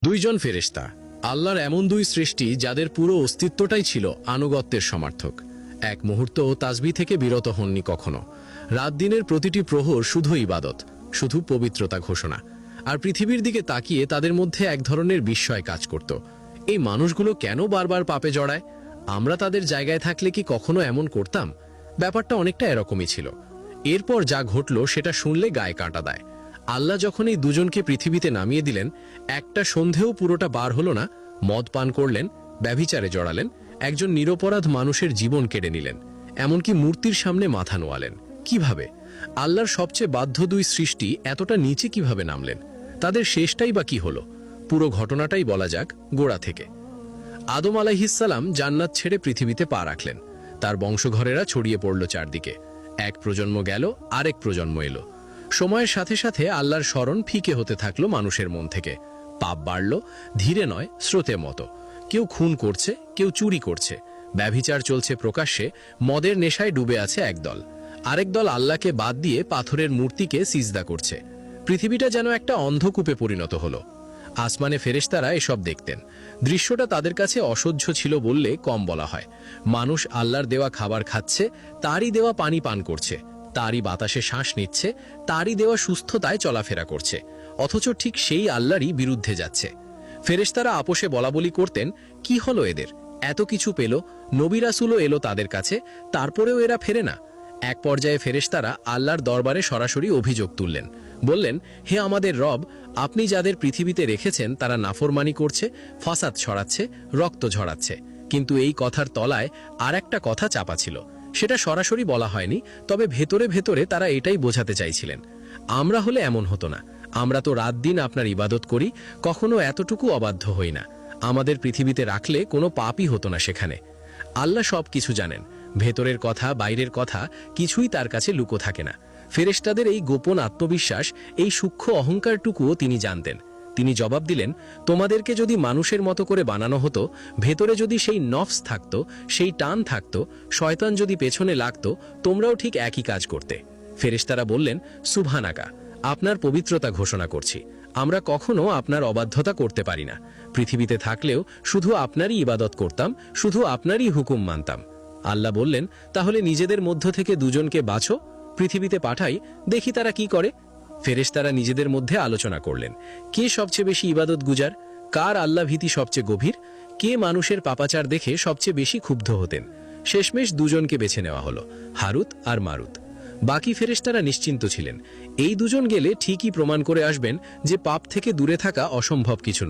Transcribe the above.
দুইজন ফেরেশতা, আল্লাহর এমন দুই সৃষ্টি যাদের পুরো অস্তিত্বটাই ছিল আনুগত্যের সমার্থক। এক মুহূর্ত তাসবিহ থেকে বিরত হননি কখনো। রাত দিনের প্রতিটি প্রহর শুধু ইবাদত, শুধু পবিত্রতা ঘোষণা। আর পৃথিবীর দিকে তাকিয়ে তাদের মধ্যে এক ধরনের বিস্ময় কাজ করত। এই মানুষগুলো কেন বারবার পাপে জড়ায়? আমরা তাদের জায়গায় থাকলে কি কখনো এমন করতাম? ব্যাপারটা অনেকটা এরকমই ছিল। এরপর যা ঘটল সেটা শুনলে গায়ে কাঁটা দেয়। আল্লাহ যখন এই দুজনকে পৃথিবীতে নামিয়ে দিলেন, একটা সন্ধেও পুরোটা বার হলো না, মদ পান করলেন, ব্যভিচারে জড়ালেন, একজন নিরপরাধ মানুষের জীবন কেড়ে নিলেন, এমনকি মূর্তির সামনে মাথা নোয়ালেন। কিভাবে? আল্লাহর সবচেয়ে বাধ্য দুই সৃষ্টি এতটা নিচে কিভাবে নামলেন? তাদের শেষটাই বা কি হলো? পুরো ঘটনাটাই বলা যাক গোড়া থেকে। আদম আলাইহিসসালাম জান্নাত ছেড়ে পৃথিবীতে পা রাখলেন। তার বংশধরেরা ছড়িয়ে পড়ল চারদিকে। এক প্রজন্ম গেল, আরেক প্রজন্ম এলো। সময়ের সাথে সাথে আল্লাহর স্মরণ ফিকে হতে থাকলো মানুষের মন থেকে। পাপ বাড়ল, ধীরে নয়, স্রোতের মতো। কেউ খুন করছে, কেউ চুরি করছে, ব্যভিচার চলছে প্রকাশ্যে, মদের নেশায় ডুবে আছে একদল। আরেক দল আল্লাহকে বাদ দিয়ে পাথরের মূর্তিকে সিজদা করছে। পৃথিবীটা যেন একটা অন্ধকূপে পরিণত হলো। আসমানে ফেরেশতারা এসব দেখতেন। দৃশ্যটা তাদের কাছে অসহ্য ছিল বললে কম বলা হয়। মানুষ আল্লাহর দেওয়া খাবার খাচ্ছে, তারই দেওয়া পানি পান করছে, তারই বাতাসে শ্বাস নিচ্ছে, তারই দেওয়া সুস্থতায় চলাফেরা করছে, অথচ ঠিক সেই আল্লাহরই বিরুদ্ধে যাচ্ছে। ফেরেশতারা আপোষে বলাবলি করতেন, কি হলো এদের? এত কিছু পেল, নবী রাসূলও এলো তাদের কাছে, তারপরেও এরা ফেরে না। এক পর্যায়ে ফেরেশতারা আল্লাহর দরবারে সরাসরি অভিযোগ তুললেন। বললেন, হে আমাদের রব, আপনি যাদের পৃথিবীতে রেখেছেন তারা নাফরমানি করছে, ফাসাদ ছড়াচ্ছে, রক্ত ঝরাচ্ছে। কিন্তু এই কথার তলায় আর একটা কথা চাপা ছিল। সেটা সরাসরি বলা হয়নি, তবে ভেতরে ভেতরে তারা এটাই বোঝাতে চাইছিলেন, আমরা হলে এমন হতো না। আমরা তো রাত দিন আপনার ইবাদত করি, কখনো এতটুকু অবাধ্য হই না। আমাদের পৃথিবীতে রাখলে কোনো পাপই হতো না সেখানে। আল্লাহ সব কিছু জানেন। ভেতরের কথা, বাইরের কথা কিছুই তার কাছে লুকো থাকে না। ফেরেশতাদের এই গোপন আত্মবিশ্বাস, এই সূক্ষ্ম অহংকারটুকুও তিনি জানতেন। তিনি জবাব দিলেন, তোমাদেরকে যদি মানুষের মতো করে বানানো হতো, ভেতরে যদি সেই নফস থাকতো, সেই টান থাকতো, শয়তান যদি পেছনে লাগতো, তোমরাও ঠিক একই কাজ করতে। ফেরেশতারা বললেন, সুবহানাকা, আপনার পবিত্রতা ঘোষণা করছি। আমরা কখনো আপনার অবাধ্যতা করতে পারি না। পৃথিবীতে থাকলেও শুধু আপনারই ইবাদত করতাম, শুধু আপনারই হুকুম মানতাম। আল্লাহ বললেন, তাহলে নিজেদের মধ্য থেকে দুজনকে বাছো, পৃথিবীতে পাঠাই, দেখি তারা কি করে। ফেরেশতারা নিজেদের মধ্যে আলোচনা করলেন, কে সবচেয়ে বেশি ইবাদত গুজার, কার আল্লাহ ভীতি সবচেয়ে গভীর, কে মানুষের পাপাচার দেখে সবচেয়ে বেশি ক্ষুব্ধ হতেন। শেষমেশ দুজনকে বেছে নেওয়া হলো, হারুত আর মারুত। বাকি ফেরেশতারা নিশ্চিন্ত ছিলেন, এই দুজন গেলে ঠিকই প্রমাণ করে আসবেন যে পাপ থেকে দূরে থাকা অসম্ভব কিছু নয়।